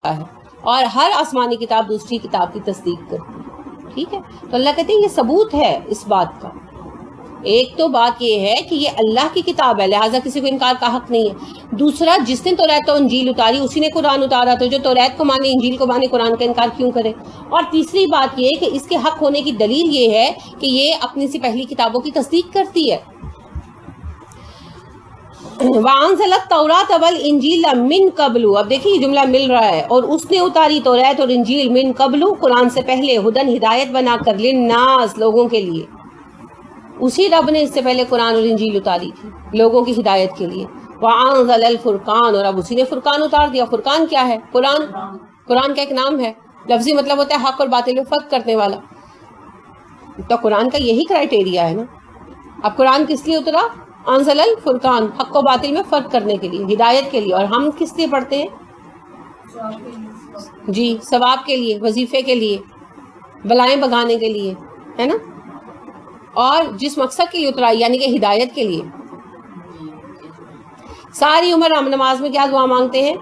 ہے اور ہر آسمانی کتاب دوسری کتاب کی تصدیق کرتی ہے. ٹھیک ہے, تو اللہ کہتے ہیں یہ ثبوت ہے اس بات کا. ایک تو بات یہ ہے کہ یہ اللہ کی کتاب ہے, لہٰذا کسی کو انکار کا حق نہیں ہے. دوسرا, جس نے توریت و انجیل اتاری اسی نے قرآن اتارا, تو جو توریت کو مانے, انجیل کو مانے, قرآن کا انکار کیوں کرے؟ اور تیسری بات یہ کہ اس کے حق ہونے کی دلیل یہ ہے کہ یہ اپنی سے پہلی کتابوں کی تصدیق کرتی ہے. وَأَنزَلَ التَّوْرَاةَ وَالْإِنجِيلَ مِن قَبْلُ, اب دیکھیں یہ جملہ مل رہا ہے, اور اس نے اتاری توریت اور انجیل من قبل, قرآن سے پہلے, ہدن ہدایت بنا کر, للناس, لوگوں کے لیے. اسی رب نے اس سے پہلے قرآن اور انجیل اتاری تھی لوگوں کی ہدایت کے لیے. وَأَنزَلَ الْفُرْقَانَ, اور اب اسی نے فرقان اتار دیا. فرقان کیا ہے؟ قرآن. قرآن کا ایک نام ہے, لفظی مطلب ہوتا ہے حق اور باطل میں فرق کرنے والا. تو قرآن کا یہی کرائٹیریا ہے نا. اب قرآن کس لیے اترا؟ انزل الفرقان, حق و باطل میں فرق کرنے کے لیے, ہدایت کے لیے. اور ہم کس لیے پڑھتے ہیں؟ جی, ثواب کے لیے, وظیفے کے لیے, بلائیں بھگانے کے لیے, ہے نا. اور جس مقصد کے لیے اترا یعنی کہ ہدایت کے لیے. ساری عمر ہم نماز میں کیا دعا مانگتے ہیں؟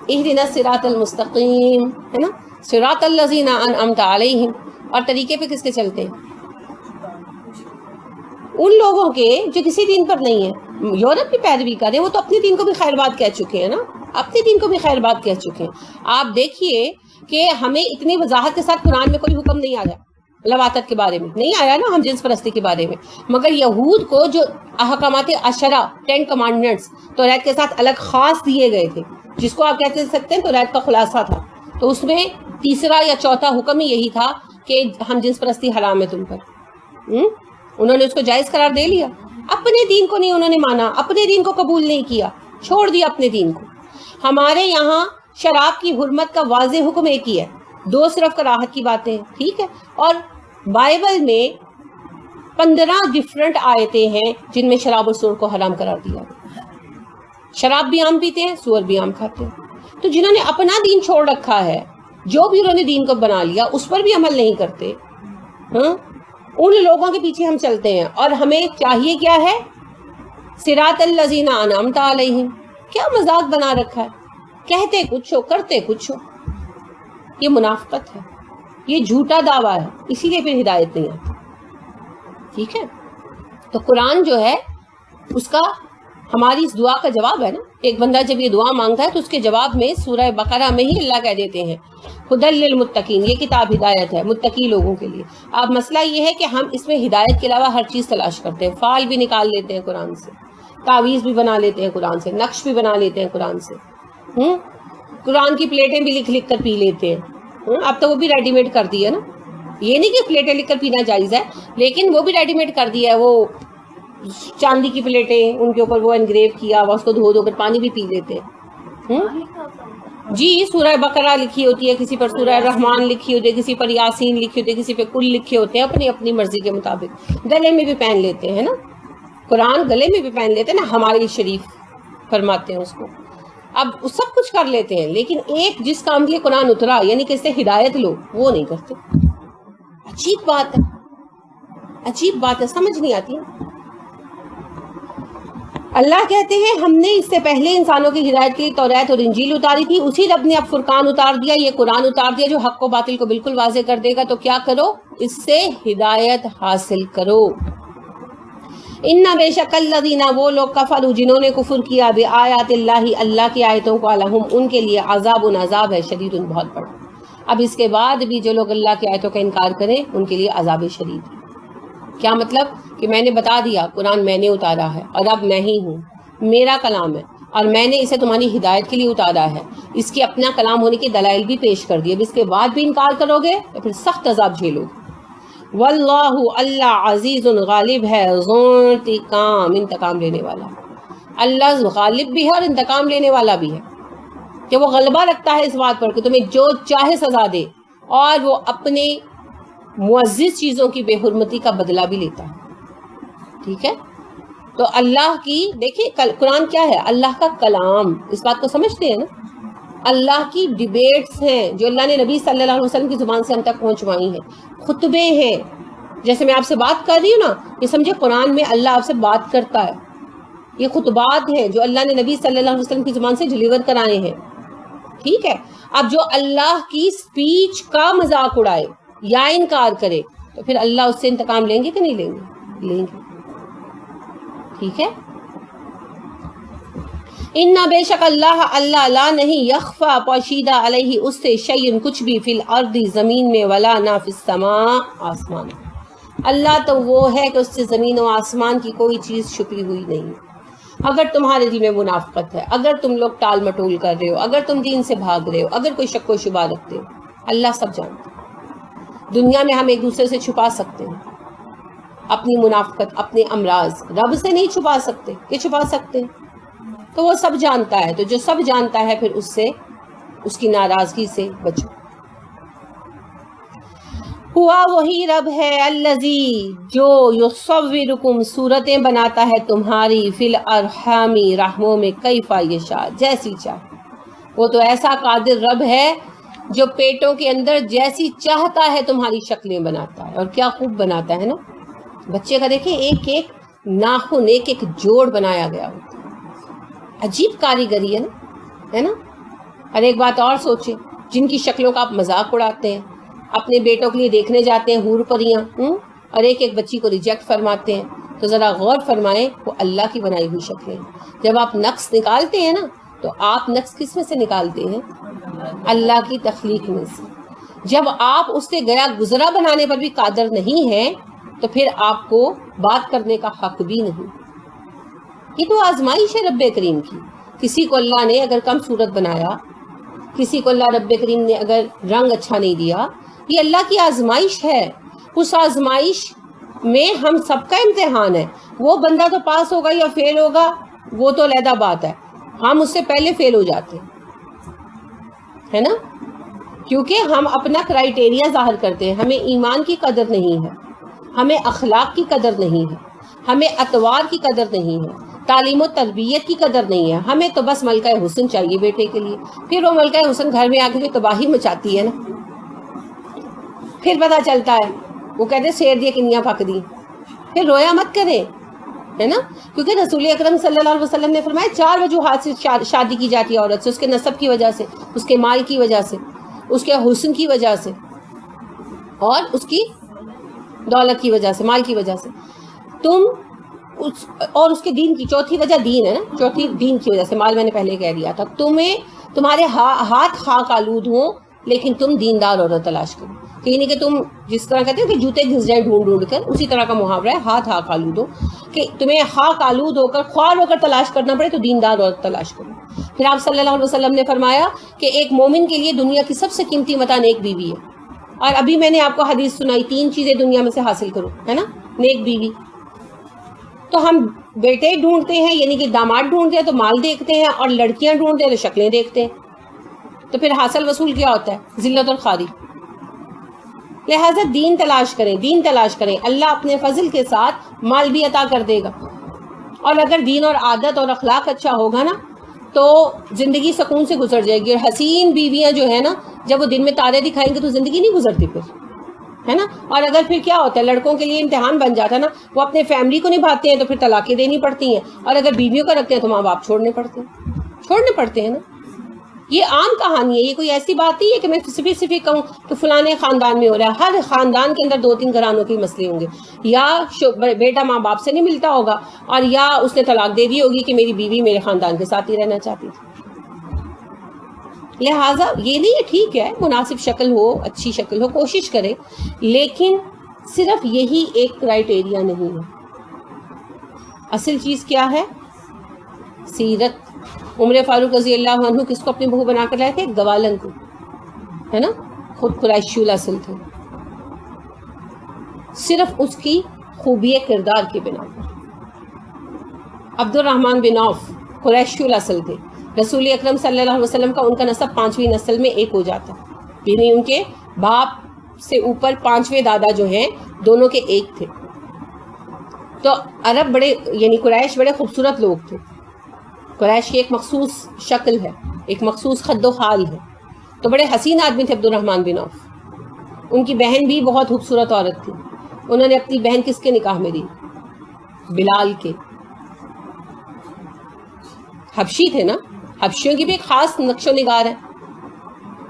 اہدنا الصراط المستقیم, ہے نا, صراط الذین انعمت علیہم. اور طریقے پہ کس کے چلتے ہیں؟ ان لوگوں کے جو کسی دین پر نہیں ہے. یورپ کی پیروی کریں, وہ تو اپنے دین کو بھی خیر بات کہہ چکے ہیں نا, اپنے دین کو بھی خیر بات کہہ چکے ہیں. آپ دیکھیے کہ ہمیں اتنی وضاحت کے ساتھ قرآن میں کوئی حکم نہیں آیا لواطت کے بارے میں, نہیں آیا نا, ہم جنس پرستی کے بارے میں. مگر یہود کو جو احکامات عشرہ 10 کمانڈمنٹس توریت کے ساتھ الگ خاص دیے گئے تھے, جس کو آپ کہتے سکتے ہیں توریت کا خلاصہ تھا, تو اس میں تیسرا یا چوتھا حکم ہی یہی تھا کہ ہم جنس پرستی حرام ہے تم پر. انہوں نے اس کو جائز قرار دے لیا. اپنے دین کو نہیں انہوں نے مانا, اپنے دین کو قبول نہیں کیا, چھوڑ دیا اپنے دین کو. ہمارے یہاں شراب کی حرمت کا واضح حکم ایک ہی ہے, 2 صرف کراہت کی باتیں ہیں, ٹھیک ہے. اور بائبل میں 15 ڈفرنٹ آیتیں ہیں جن میں شراب اور سور کو حرام قرار دیا. شراب بھی عام پیتے ہیں, سور بھی عام کھاتے ہیں. تو جنہوں نے اپنا دین چھوڑ رکھا ہے, جو بھی انہوں نے دین کو بنا لیا, اس پر بھی عمل نہیں کرتے, ہاں, ان لوگوں کے پیچھے ہم چلتے ہیں. اور ہمیں چاہیے کیا ہے؟ صراط الذین انعمت علیہم. کیا مذاق بنا رکھا ہے, کہتے کچھ ہو کرتے کچھ ہو. یہ منافقت ہے, یہ جھوٹا دعویٰ ہے, اسی لیے پھر ہدایت نہیں آتی. ٹھیک ہے, تو قرآن جو ہے اس کا ہماری اس دعا کا جواب ہے نا. ایک بندہ جب یہ دعا مانگتا ہے تو اس کے جواب میں سورہ بقرہ میں ہی اللہ کہہ دیتے ہیں ہدی للمتقین, یہ کتاب ہدایت ہے متقی لوگوں کے لیے. اب مسئلہ یہ ہے کہ ہم اس میں ہدایت کے علاوہ ہر چیز تلاش کرتے ہیں. فال بھی نکال لیتے ہیں قرآن سے, تعویذ بھی بنا لیتے ہیں قرآن سے, نقش بھی بنا لیتے ہیں قرآن سے, قرآن کی پلیٹیں بھی لکھ لکھ کر پی لیتے ہیں. اب تو وہ بھی ریڈی میڈ کر دی ہے نا. یہ نہیں کہ پلیٹیں لکھ کر پینا جائز ہے, لیکن وہ بھی ریڈی میڈ کر دیا ہے. وہ چاندی کی پلیٹیں, ان کے اوپر وہ انگریو کیا ہوا, اس کو دھو دھو کر پانی بھی پی لیتے ہیں. جی, سورہ بقرہ لکھی ہوتی ہے, کسی پر سورہ رحمان لکھی ہوتی ہے, کسی پر یاسین لکھی ہوتی ہے, کسی پہ کل لکھے ہوتے ہیں, اپنی اپنی مرضی کے مطابق. گلے میں بھی پہن لیتے ہیں نا, قرآن گلے میں بھی پہن لیتے ہیں نا, ہمارے شریف فرماتے ہیں اس کو. اب سب کچھ کر لیتے ہیں, لیکن ایک جس کام کے لیے قرآن اترا یعنی کہ اس سے ہدایت لو, وہ نہیں کرتے. عجیب بات ہے, عجیب بات ہے, سمجھ نہیں آتی. اللہ کہتے ہیں ہم نے اس سے پہلے انسانوں کی ہدایت کے لیے توریت اور انجیل اتاری تھی, اسی رب نے اب فرقان اتار دیا, یہ قرآن اتار دیا جو حق و باطل کو بالکل واضح کر دے گا. تو کیا کرو؟ اس سے ہدایت حاصل کرو. ان بے شک الذین, وہ لوگ, کفروا, جنہوں نے کفر کیا, بآیات اللہ, اللہ کی آیتوں کو, لہم, ان کے لیے, عذاب, عذاب ہے, شدید, بہت بڑا. اب اس کے بعد بھی جو لوگ اللہ کی آیتوں کا انکار کریں ان کے لیے عذاب شدید ہے. کیا مطلب؟ کہ میں نے بتا دیا قرآن میں نے اتارا ہے, اور اب میں ہی ہوں, میرا کلام ہے, اور میں نے اسے تمہاری ہدایت کے لیے اتارا ہے. اس کے اپنا کلام ہونے کے دلائل بھی پیش کر دیے. اب اس کے بعد بھی انکار کرو گے تو پھر سخت عذاب جھیلو گے. واللہ, اللہ, عزیز, غالب ہے, ذو انتقام, انتقام لینے والا. اللہ غالب بھی ہے اور انتقام لینے والا بھی ہے, کہ وہ غلبہ رکھتا ہے اس بات پر کہ تمہیں جو چاہے سزا دے, اور وہ اپنے معزز چیزوں کی بے حرمتی کا بدلہ بھی لیتا ہے. ٹھیک ہے, تو اللہ کی, دیکھیں قرآن کیا ہے؟ اللہ کا کلام. اس بات کو سمجھتے ہیں نا. اللہ کی ڈیبیٹس ہیں جو اللہ نے نبی صلی اللہ علیہ وسلم کی زبان سے ہم تک پہنچوائی ہیں, خطبے ہیں. جیسے میں آپ سے بات کر رہی ہوں نا, یہ سمجھے قرآن میں اللہ آپ سے بات کرتا ہے. یہ خطبات ہیں جو اللہ نے نبی صلی اللہ علیہ وسلم کی زبان سے ڈلیور کرائے ہیں. ٹھیک ہے, اب جو اللہ کی سپیچ کا مذاق اڑائے یا انکار کرے تو پھر اللہ اس سے انتقام لیں گے کہ نہیں لیں گے؟ لیں گے. ٹھیک ہے. اِنَّا بے شک اللہ لا نہیں یخفا پوشیدہ علیہ اس سے شیئن کچھ بھی فی الارض زمین میں ولا نہ فی السماء آسمان. اللہ تو وہ ہے کہ اس سے زمین و آسمان کی کوئی چیز چھپی ہوئی نہیں. اگر تمہارے دل میں منافقت ہے، اگر تم لوگ ٹال مٹول کر رہے ہو، اگر تم دین سے بھاگ رہے ہو، اگر کوئی شک و شبہ رکھتے ہو، اللہ سب جانتا ہے. دنیا میں ہم ایک دوسرے سے چھپا سکتے ہیں اپنی منافقت، اپنے امراض، رب سے نہیں چھپا سکتے. کہ چھپا سکتے ہیں تو وہ سب جانتا ہے. تو جو سب جانتا ہے پھر اس سے، اس کی ناراضگی سے بچو. ہوا وہی رب ہے الذی جو یصورکم صورتیں بناتا ہے تمہاری فی الارحام رحموں میں کیف یشاء جیسی چاہے. وہ تو ایسا قادر رب ہے جو پیٹوں کے اندر جیسی چاہتا ہے تمہاری شکلیں بناتا ہے. اور کیا خوب بناتا ہے نا. بچے کا دیکھیں ایک ایک ناخن، ایک ایک جوڑ بنایا گیا ہوتا ہے. عجیب کاریگری ہے نا. اور ایک بات اور سوچیں، جن کی شکلوں کا آپ مذاق اڑاتے ہیں، اپنے بیٹوں کے لیے دیکھنے جاتے ہیں حور پریاں، اور ایک ایک بچی کو ریجیکٹ فرماتے ہیں، تو ذرا غور فرمائیں وہ اللہ کی بنائی ہوئی شکلیں. جب آپ نقص نکالتے ہیں نا تو آپ نقص کس میں سے نکالتے ہیں؟ اللہ کی تخلیق میں سے. جب آپ اس سے گیا گزرا بنانے پر بھی قادر نہیں ہیں تو پھر آپ کو بات کرنے کا حق بھی نہیں. یہ تو آزمائش ہے رب کریم کی. کسی کو اللہ نے اگر کم صورت بنایا، کسی کو اللہ رب کریم نے اگر رنگ اچھا نہیں دیا، یہ اللہ کی آزمائش ہے. اس آزمائش میں ہم سب کا امتحان ہے. وہ بندہ تو پاس ہوگا یا فیل ہوگا وہ تو علیحدہ بات ہے. ہم اس سے پہلے فیل ہو جاتے ہیں، ہے نا. کیونکہ ہم اپنا کرائیٹیریا ظاہر کرتے ہیں. ہمیں ایمان کی قدر نہیں ہے، ہمیں اخلاق کی قدر نہیں ہے، ہمیں اطوار کی قدر نہیں ہے، تعلیم و تربیت کی قدر نہیں ہے. ہمیں تو بس ملکہ حسن چاہیے بیٹے کے لیے. پھر وہ ملکہ حسن گھر میں آ کے جو تباہی مچاتی ہے نا، پھر پتہ چلتا ہے وہ کہتے ہیں شیر دیے کنیاں پھک دی. پھر رویا مت کریں، ہے نا. کیونکہ رسول اکرم صلی اللہ علیہ وسلم نے فرمایا 4 وجوہات سے شادی کی جاتی ہے عورت سے: اس کے نسب کی وجہ سے، اس کے مال کی وجہ سے، اس کے حسن کی وجہ سے، اور اس کی دولت کی وجہ سے، مال کی وجہ سے. تم اور اس کے دین کی، چوتھی وجہ دین ہے نا، چوتھی دین کی وجہ سے. مال میں نے پہلے کہہ دیا تھا. تمہارے ہاتھ خاک آلود ہوں لیکن تم دیندار عورت تلاش کرو. کہ نہیں کہ تم جس طرح کہتے ہو کہ جوتے گھس جائیں ڈھونڈ ڈھونڈ کر، اسی طرح کا محاورہ ہے ہاتھ خاک آلود ہو، کہ تمہیں خاک آلود ہو کر، خوار ہو کر تلاش کرنا پڑے تو دیندار عورت تلاش کرو. پھر آپ صلی اللہ علیہ وسلم نے فرمایا کہ ایک مومن کے لیے دنیا کی سب سے قیمتی متاع نیک بیوی ہے. اور ابھی میں نے آپ کو حدیث سنائی 3 چیزیں دنیا میں سے حاصل کرو، ہے نا. نیک بیوی. تو ہم بیٹے ڈھونڈتے ہیں، یعنی کہ داماد ڈھونڈتے ہیں تو مال دیکھتے ہیں، اور لڑکیاں ڈھونڈتے ہیں تو شکلیں دیکھتے ہیں. تو پھر حاصل وصول کیا ہوتا ہے؟ ذلت اور خواری. لہٰذا دین تلاش کریں، دین تلاش کریں. اللہ اپنے فضل کے ساتھ مال بھی عطا کر دے گا. اور اگر دین اور عادت اور اخلاق اچھا ہوگا نا تو زندگی سکون سے گزر جائے گی. اور حسین بیویاں جو ہے نا، جب وہ دن میں تارے دکھائیں گے تو زندگی نہیں گزرتی پھر، ہے نا. اور اگر پھر کیا ہوتا ہے، لڑکوں کے لیے امتحان بن جاتا ہے نا، وہ اپنے فیملی کو نبھاتے ہیں تو پھر طلاقیں دینی پڑتی ہیں. اور اگر بیویوں کا رکھتے ہیں تو ماں باپ چھوڑنے پڑتے ہیں نا. یہ عام کہانی ہے. یہ کوئی ایسی بات نہیں ہے کہ میں اسپیسیفک کہوں کہ فلانے خاندان میں ہو رہا ہے. ہر خاندان کے اندر 2-3 گھرانوں کے مسئلے ہوں گے. یا بیٹا ماں باپ سے نہیں ملتا ہوگا، اور یا اس نے طلاق دے دی ہوگی کہ میری بیوی میرے خاندان کے ساتھ ہی رہنا چاہتی تھی. لہٰذا یہ نہیں ہے، ٹھیک ہے مناسب شکل ہو، اچھی شکل ہو، کوشش کریں، لیکن صرف یہی ایک کرائیٹیریا نہیں ہے. اصل چیز کیا ہے؟ سیرت. عمر فاروق رضی اللہ عنہ کس کو اپنی بہو بنا کر لائے تھے؟ گوالن کو، ہے نا. خود قریشی الاصل تھے، صرف اس کی خوبی کردار کے بنا پر. عبد الرحمن بن عوف قریشی الاصل تھے. رسول اکرم صلی اللہ علیہ وسلم کا ان کا نسب 5ویں نسل میں ایک ہو جاتا، یعنی ان کے باپ سے اوپر 5ویں دادا جو ہیں دونوں کے ایک تھے. تو عرب بڑے، یعنی قریش بڑے خوبصورت لوگ تھے. قریش کی ایک مخصوص شکل ہے، ایک مخصوص خد و خال ہے. تو بڑے حسین آدمی تھے عبد الرحمن بن عوف. ان کی بہن بھی بہت خوبصورت عورت تھی. انہوں نے اپنی بہن کس کے نکاح میں دی؟ بلال کے. حبشی تھے نا، حبشیوں کی بھی ایک خاص نقش و نگار ہے.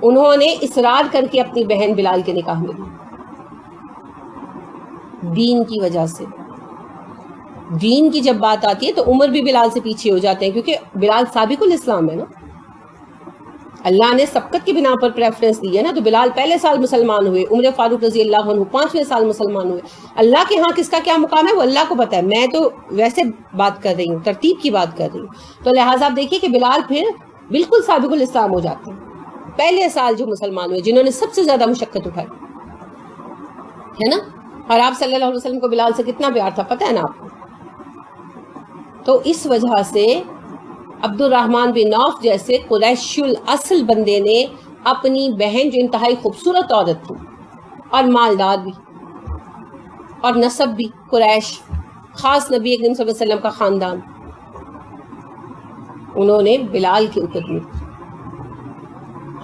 انہوں نے اصرار کر کے اپنی بہن بلال کے نکاح میں دی، دین کی وجہ سے۔ دین کی جب بات آتی ہے تو عمر بھی بلال سے پیچھے ہو جاتے ہیں، کیونکہ بلال سابق الاسلام ہے نا، اللہ نے سبقت کی بنا پر پریفرنس دی ہے نا، تو بلال پہلے سال مسلمان ہوئے، عمر فاروق رضی اللہ عنہ 5ویں سال مسلمان ہوئے۔ اللہ کے ہاں کس کا کیا مقام ہے وہ اللہ کو پتہ ہے، میں تو ویسے بات کر رہی ہوں، ترتیب کی بات کر رہی ہوں۔ تو لہٰذا آپ دیکھیے کہ بلال پھر بالکل سابق الاسلام ہو جاتے ہیں، پہلے سال جو مسلمان ہوئے، جنہوں نے سب سے زیادہ مشقت اٹھائی ہے نا۔ اور آپ صلی اللہ علیہ وسلم کو بلال سے کتنا پیار تھا پتہ ہے نا آپ کو۔ تو اس وجہ سے عبد الرحمن بن عوف جیسے قریش الاصل بندے نے اپنی بہن، جو انتہائی خوبصورت عورت تھی اور مالدار بھی اور نسب بھی قریش، خاص نبی کریم صلی اللہ علیہ وسلم کا خاندان، انہوں نے بلال کے اوپر دی۔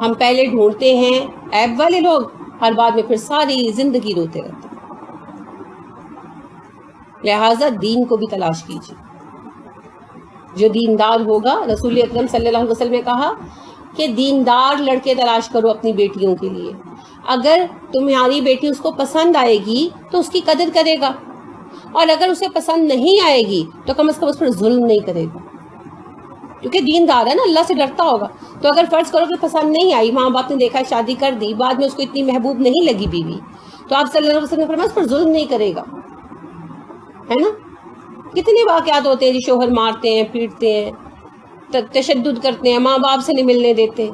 ہم پہلے ڈھونڈتے ہیں عیب والے لوگ اور بعد میں پھر ساری زندگی روتے رہتے ہیں۔ لہٰذا دین کو بھی تلاش کیجیے، جو دیندار ہوگا، رسول اکرم صلی اللہ علیہ وسلم نے کہا کہ دیندار لڑکے تلاش کرو اپنی بیٹیوں کے لیے، اگر تمہاری بیٹی اس کو پسند آئے گی تو اس کی قدر کرے گا، اور اگر اسے پسند نہیں آئے گی تو کم از کم اس پر ظلم نہیں کرے گا، کیونکہ دیندار ہے نا، اللہ سے ڈرتا ہوگا۔ تو اگر فرض کرو کہ پسند نہیں آئی، ماں باپ نے دیکھا شادی کر دی، بعد میں اس کو اتنی محبوب نہیں لگی بیوی، تو آپ صلی اللہ علیہ وسلم نے فرمایا اس پر ظلم نہیں کرے گا، ہے نا۔ کتنے واقعات ہوتے ہیں جی، شوہر مارتے ہیں، پیٹتے ہیں، تشدد کرتے ہیں، ماں باپ سے نہیں ملنے دیتے۔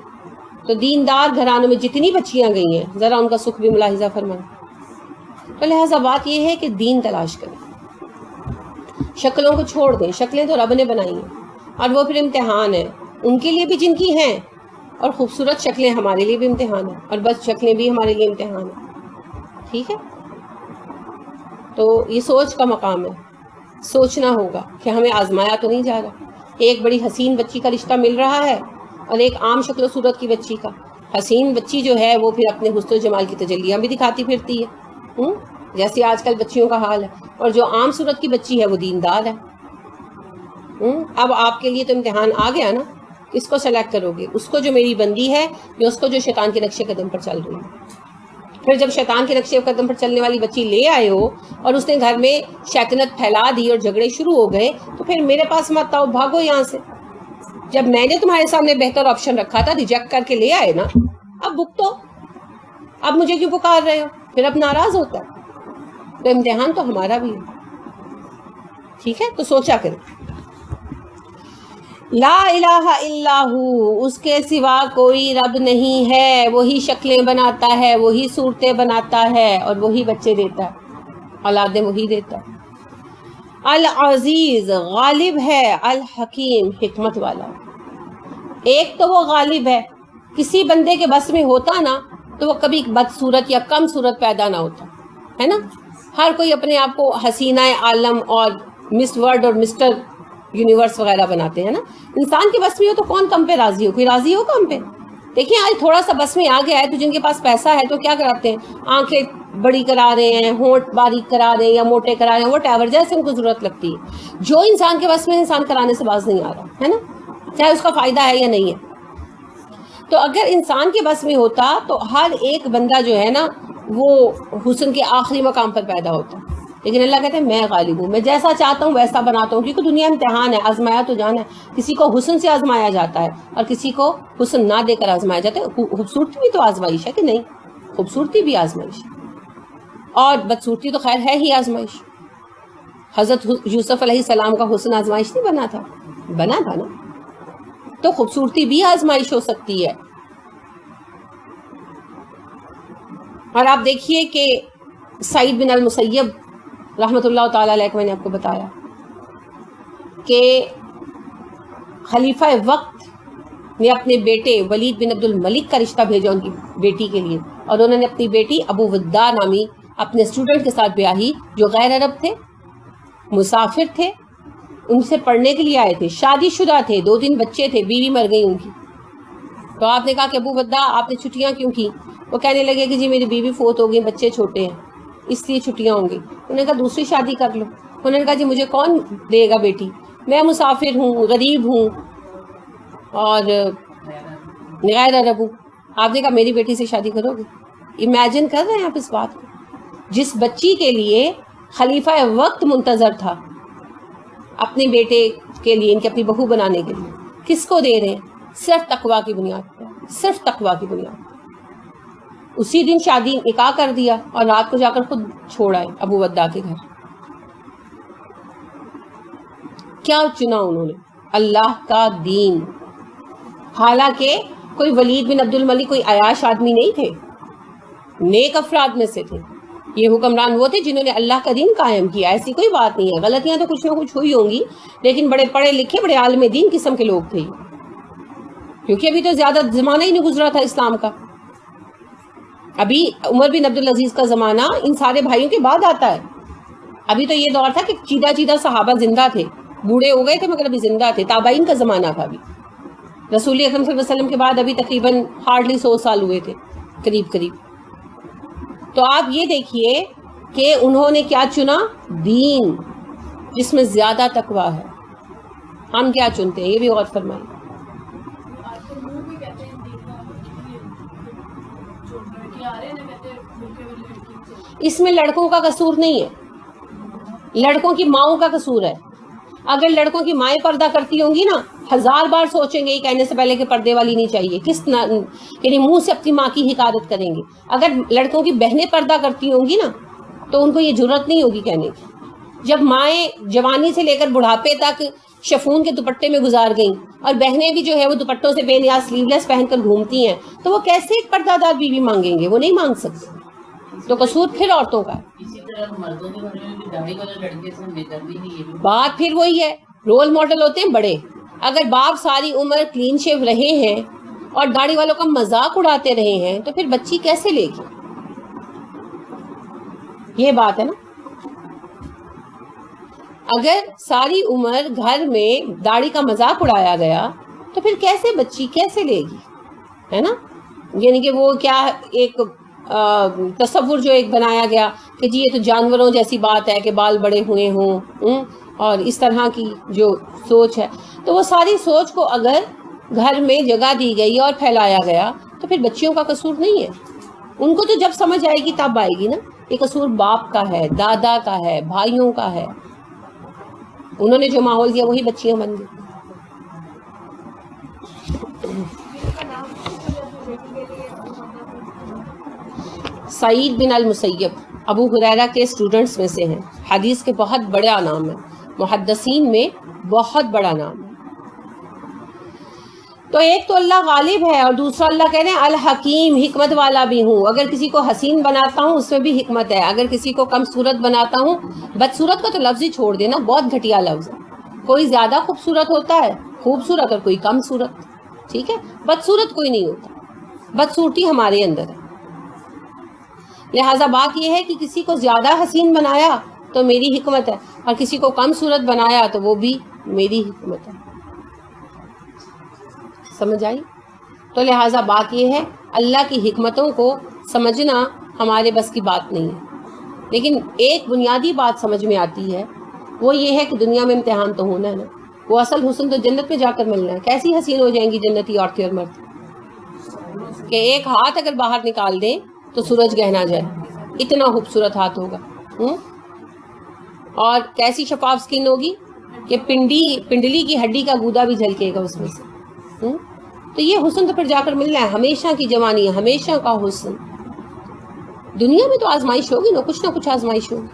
تو دیندار گھرانوں میں جتنی بچیاں گئی ہیں، ذرا ان کا سکھ بھی ملاحظہ فرمائیں۔ تو لہٰذا بات یہ ہے کہ دین تلاش کریں، شکلوں کو چھوڑ دیں، شکلیں تو رب نے بنائی ہیں اور وہ پھر امتحان ہے ان کے لیے بھی جن کی ہیں، اور خوبصورت شکلیں ہمارے لیے بھی امتحان ہیں، اور بس شکلیں بھی ہمارے لیے امتحان ہیں، ٹھیک ہے۔ تو یہ سوچ کا مقام ہے، سوچنا ہوگا کہ ہمیں آزمایا تو نہیں جا رہا۔ ایک بڑی حسین بچی کا رشتہ مل رہا ہے اور ایک عام شکل و صورت کی بچی کا۔ حسین بچی جو ہے وہ پھر اپنے حسن و جمال کی تجلیاں بھی دکھاتی پھرتی ہے، جیسے آج کل بچیوں کا حال ہے، اور جو عام صورت کی بچی ہے وہ دیندار ہے۔ اب آپ کے لیے تو امتحان آ گیا نا، کس کو سلیکٹ کرو گے؟ اس کو جو میری بندی ہے یا اس کو جو شیطان کے نقشے قدم پر چل رہی ہے؟ پھر جب شیطان کے نقشے قدم پر چلنے والی بچی لے آئے ہو اور اس نے گھر میں شیطنت پھیلا دی اور جھگڑے شروع ہو گئے، تو پھر میرے پاس مت آؤ، بھاگو یہاں سے۔ جب میں نے تمہارے سامنے بہتر آپشن رکھا تھا، ریجیکٹ کر کے لے آئے نا، اب بھگتو، اب مجھے کیوں پکار رہے ہو؟ پھر اب ناراض ہوتا ہے۔ تو امتحان تو ہمارا بھی ہے، ٹھیک ہے۔ تو سوچا کرو، لا الہ الا ہو، اس کے سوا کوئی رب نہیں ہے، وہی شکلیں بناتا ہے، وہی صورتیں بناتا ہے، اور وہی بچے دیتا ہے، اولادیں وہی دیتا ہے۔ العزیز، غالب ہے، الحکیم، حکمت والا۔ ایک تو وہ غالب ہے، کسی بندے کے بس میں ہوتا نا تو وہ کبھی بدصورت یا کم صورت پیدا نہ ہوتا، ہے نا۔ ہر کوئی اپنے آپ کو حسینہ عالم اور مس ورلڈ اور مسٹر یونیورس وغیرہ بناتے ہیں نا۔ انسان کے بس میں ہو تو کون کم پہ راضی ہو؟ کوئی راضی ہوگا ہم پہ؟ دیکھیں آج تھوڑا سا بس میں آ گیا ہے تو جن کے پاس پیسہ ہے تو کیا کراتے ہیں؟ آنکھیں بڑی کرا رہے ہیں، ہونٹ باریک کرا رہے ہیں یا موٹے کرا رہے ہیں، وہ ٹیور جیسے ان کو ضرورت لگتی ہے۔ جو انسان کے بس میں انسان کرانے سے باز نہیں آ رہا، ہے نا، چاہے اس کا فائدہ ہے یا نہیں ہے۔ تو اگر انسان کے بس میں ہوتا تو ہر ایک بندہ جو ہے نا وہ حسن کے آخری مقام پر پیدا ہوتا، لیکن اللہ کہتے ہیں میں غالب ہوں، میں جیسا چاہتا ہوں ویسا بناتا ہوں، کیونکہ دنیا امتحان ہے، آزمایا تو جانا ہے۔ کسی کو حسن سے آزمایا جاتا ہے اور کسی کو حسن نہ دے کر آزمایا جاتا ہے۔ خوبصورتی بھی تو آزمائش ہے کہ نہیں؟ خوبصورتی بھی آزمائش ہے، اور بدصورتی تو خیر ہے ہی آزمائش۔ حضرت یوسف علیہ السلام کا حسن آزمائش نہیں بنا تھا؟ بنا تھا نا۔ تو خوبصورتی بھی آزمائش ہو سکتی ہے۔ اور آپ دیکھیے کہ سعید بن المسیب رحمۃ اللہ تعالیٰ علیہ کو میں نے آپ کو بتایا کہ خلیفہ وقت نے اپنے بیٹے ولید بن عبد الملک کا رشتہ بھیجا ان کی بیٹی کے لیے، اور انہوں نے اپنی بیٹی ابو وداع نامی اپنے اسٹوڈنٹ کے ساتھ بیاہی، جو غیر عرب تھے، مسافر تھے، ان سے پڑھنے کے لیے آئے تھے، شادی شدہ تھے، 2 بچے تھے، بیوی مر گئی ان کی۔ تو آپ نے کہا کہ ابو وداع آپ نے چھٹیاں کیوں کی؟ وہ کہنے لگے کہ جی میری بیوی فوت ہو گئی، بچے چھوٹے ہیں، اس لیے چھٹیاں ہوں گی۔ انہوں نے کہا دوسری شادی کر لو۔ انہوں نے کہا جی مجھے کون دے گا بیٹی، میں مسافر ہوں، غریب ہوں اور غیر عرب ہوں۔ آپ نے کہا میری بیٹی سے شادی کرو گے؟ امیجن کر رہے ہیں آپ اس بات کو؟ جس بچی کے لیے خلیفہ وقت منتظر تھا اپنے بیٹے کے لیے، ان کی اپنی بہو بنانے کے لیے، کس کو دے رہے ہیں؟ صرف تقویٰ کی بنیاد پر، صرف تقویٰ کی بنیاد پر۔ اسی دن شادی نکاح کر دیا اور رات کو جا کر خود چھوڑ آئے ابو وداع کے گھر۔ کیا چنا انہوں نے؟ اللہ کا دین۔ حالانکہ کوئی ولید بن عبد الملک کوئی عیاش آدمی نہیں تھے، نیک افراد میں سے تھے۔ یہ حکمران وہ تھے جنہوں نے اللہ کا دین قائم کیا، ایسی کوئی بات نہیں ہے۔ غلطیاں تو کچھ نہ کچھ ہوئی ہوں گی، لیکن بڑے پڑھے لکھے، بڑے عالم دین قسم کے لوگ تھے، کیونکہ ابھی تو زیادہ زمانہ ہی نہیں گزرا تھا اسلام کا۔ ابھی عمر بن عبدالعزیز کا زمانہ ان سارے بھائیوں کے بعد آتا ہے۔ ابھی تو یہ دور تھا کہ چیدہ صحابہ زندہ تھے، بوڑھے ہو گئے تھے مگر ابھی زندہ تھے، تابعین کا زمانہ تھا ابھی۔ رسول اکرم صلی اللہ علیہ وسلم کے بعد ابھی تقریباً ہارڈلی 100 سال ہوئے تھے قریب۔ تو آپ یہ دیکھیے کہ انہوں نے کیا چنا؟ دین، جس میں زیادہ تقویٰ ہے۔ ہم کیا چنتے ہیں؟ یہ بھی غور فرمائیں۔ اس میں لڑکوں کا قصور نہیں ہے، لڑکوں کی ماؤں کا قصور ہے۔ اگر لڑکوں کی مائیں پردہ کرتی ہوں گی نا، 1000 بار سوچیں گے یہ کہنے سے پہلے کہ پردے والی نہیں چاہیے، یعنی منہ سے اپنی ماں کی حکایت کریں گے۔ اگر لڑکوں کی بہنیں پردہ کرتی ہوں گی نا تو ان کو یہ جرت نہیں ہوگی کہنے کی۔ جب مائیں جوانی سے لے کر بڑھاپے تک شفون کے دوپٹے میں گزار گئیں اور بہنیں بھی جو ہے وہ دوپٹوں سے بے نیاز سلیو لیس پہن کر گھومتی ہیں، تو وہ کیسے ایک پردہ دار بیوی مانگیں گے؟ وہ نہیں مانگ سکتے۔ تو قصور پھر عورتوں کا ہے۔ اسی طرح مردوں کے گھر میں بھی داڑھی والا لڑکے سے بہتر بھی نہیں ہے۔ بات پھر وہی ہے، رول ماڈل ہوتے ہیں بڑے۔ اگر باپ ساری عمر کلین شیو رہے ہیں اور داڑھی والوں کا مذاق اڑاتے رہے ہیں تو پھر بچی کیسے لے گی؟ یہ بات ہے نا۔ اگر ساری عمر گھر میں داڑھی کا مذاق اڑایا گیا تو پھر کیسے بچی کیسے لے گی؟ ہے نا۔ یعنی کہ وہ کیا ایک تصور جو ایک بنایا گیا کہ جی یہ تو جانوروں جیسی بات ہے کہ بال بڑے ہوئے ہوں اور اس طرح کی جو سوچ ہے، تو وہ ساری سوچ کو اگر گھر میں جگہ دی گئی اور پھیلایا گیا تو پھر بچیوں کا قصور نہیں ہے۔ ان کو تو جب سمجھ آئے گی تب آئے گی نا۔ یہ قصور باپ کا ہے، دادا کا ہے، بھائیوں کا ہے۔ انہوں نے جو ماحول دیا وہی بچیاں بن گئی۔ سعید بن المسیب ابو ہریرہ کے اسٹوڈنٹس میں سے ہیں، حدیث کے بہت بڑا نام ہے، محدثین میں بہت بڑا نام ہے۔ تو ایک تو اللہ غالب ہے اور دوسرا اللہ کہہ رہے ہیں الحکیم، حکمت والا بھی ہوں۔ اگر کسی کو حسین بناتا ہوں اس میں بھی حکمت ہے، اگر کسی کو کم صورت بناتا ہوں، بدصورت کا تو لفظ ہی چھوڑ دینا، بہت گھٹیا لفظ ہے۔ کوئی زیادہ خوبصورت ہوتا ہے خوبصورت اور کوئی کم صورت، ٹھیک ہے، بدصورت کوئی نہیں ہوتا، بدصورتی ہمارے اندر ہے۔ لہٰذا بات یہ ہے کہ کسی کو زیادہ حسین بنایا تو میری حکمت ہے اور کسی کو کم صورت بنایا تو وہ بھی میری حکمت ہے۔ سمجھ آئی؟ تو لہٰذا بات یہ ہے اللہ کی حکمتوں کو سمجھنا ہمارے بس کی بات نہیں ہے، لیکن ایک بنیادی بات سمجھ میں آتی ہے، وہ یہ ہے کہ دنیا میں امتحان تو ہونا ہے نا۔ وہ اصل حسن تو جنت میں جا کر ملنا ہے۔ کیسی حسین ہو جائیں گی جنتی عورتیں اور مرد کہ ایک ہاتھ اگر باہر نکال دیں تو سورج گہنا جائے، اتنا خوبصورت ہاتھ ہوگا۔ اور کیسی شفاف سکن ہوگی کہ پنڈلی کی ہڈی کا گودا بھی جھلکے گا اس میں سے۔ تو یہ حسن تو پھر جا کر ملنا ہے، ہمیشہ کی جوانی، ہمیشہ کا حسن۔ دنیا میں تو آزمائش ہوگی نا، کچھ نہ کچھ آزمائش ہوگی۔